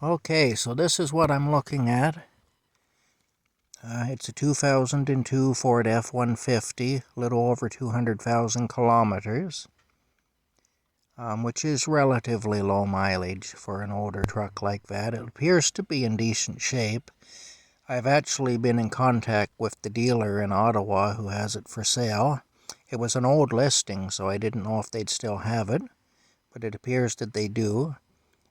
Okay, so this is what I'm looking at. It's a 2002 Ford F-150, a little over 200,000 kilometers, which is relatively low mileage for an older truck like that. It appears to be in decent shape. I've actually been in contact with the dealer in Ottawa who has it for sale. It was an old listing, so I didn't know if they'd still have it, but it appears that they do.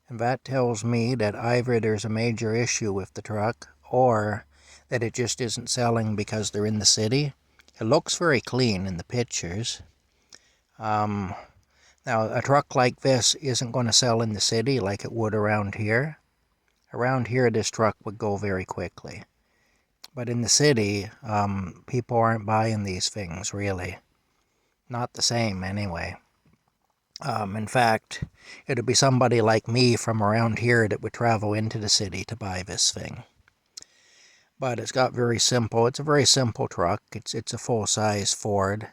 And that tells me that either there's a major issue with the truck or that it just isn't selling because they're in the city. It looks very clean in the pictures. Now, a truck like this isn't going to sell in the city like it would around here. Around here, this truck would go very quickly. But in the city, people aren't buying these things, really. Not the same, anyway. In fact, it would be somebody like me from around here that would travel into the city to buy this thing. But it's a very simple truck. It's a full-size Ford.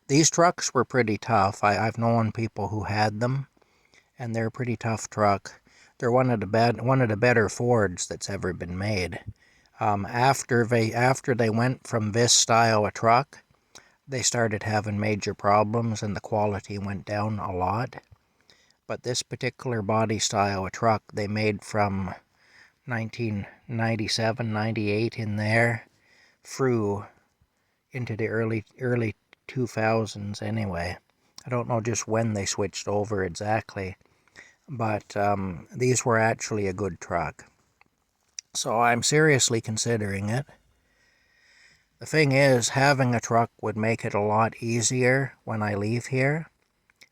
These trucks were pretty tough. I've known people who had them, and they're a pretty tough truck. They're one of the better Fords that's ever been made. After they went from this style of truck, they started having major problems and the quality went down a lot. But this particular body style of truck they made from 1997, 98 in there through into the early 2000s anyway. I don't know just when they switched over exactly, but these were actually a good truck. So I'm seriously considering it. The thing is, having a truck would make it a lot easier when I leave here.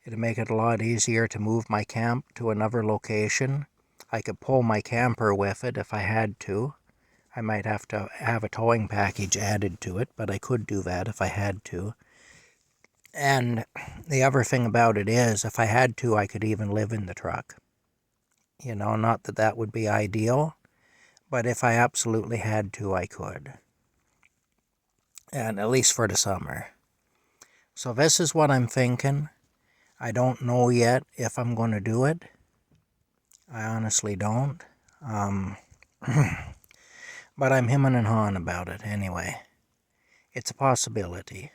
It'd make it a lot easier to move my camp to another location. I could pull my camper with it if I had to. I might have to have a towing package added to it, but I could do that if I had to. And the other thing about it is, if I had to, I could even live in the truck. You know, not that that would be ideal, but if I absolutely had to, I could. And at least for the summer. So this is what I'm thinking. I don't know yet if I'm going to do it. I honestly don't. But I'm hemming and hawing about it anyway. It's a possibility.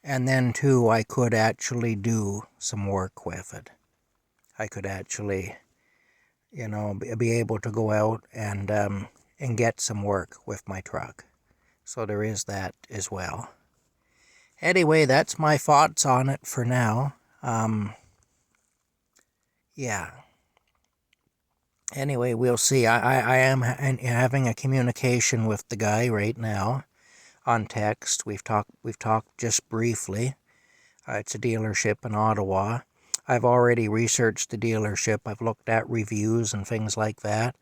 And then too, I could actually do some work with it. I could actually, be able to go out and get some work with my truck. So there is that as well. Anyway, that's my thoughts on it for now. Yeah. Anyway, we'll see. I am having a communication with the guy right now on text. We've talked just briefly. It's a dealership in Ottawa. I've already researched the dealership. I've looked at reviews and things like that.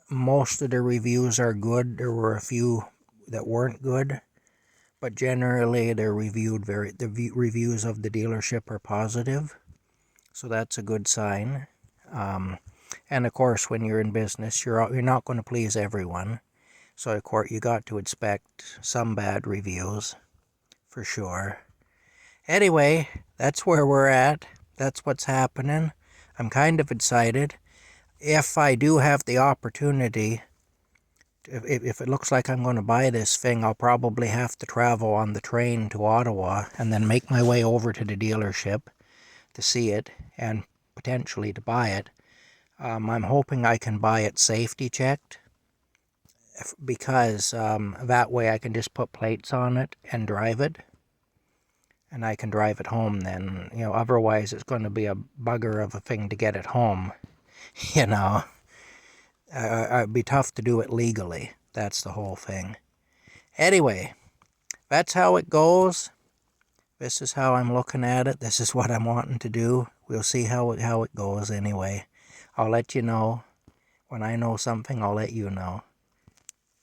Most of the reviews are good. There were a few that weren't good, but generally the reviews of the dealership are positive, so that's a good sign. And of course, when you're in business, you're not going to please everyone, so of course you got to expect some bad reviews, for sure. Anyway, that's where we're at. That's what's happening. I'm kind of excited. If I do have the opportunity, if it looks like I'm going to buy this thing, I'll probably have to travel on the train to Ottawa and then make my way over to the dealership to see it and potentially to buy it. I'm hoping I can buy it safety checked, because that way I can just put plates on it and drive it. And I can drive it home then. Otherwise it's going to be a bugger of a thing to get it home. It'd be tough to do it legally. That's the whole thing. Anyway, that's how it goes. This is how I'm looking at it. This is what I'm wanting to do. We'll see how it goes anyway. I'll let you know. When I know something, I'll let you know.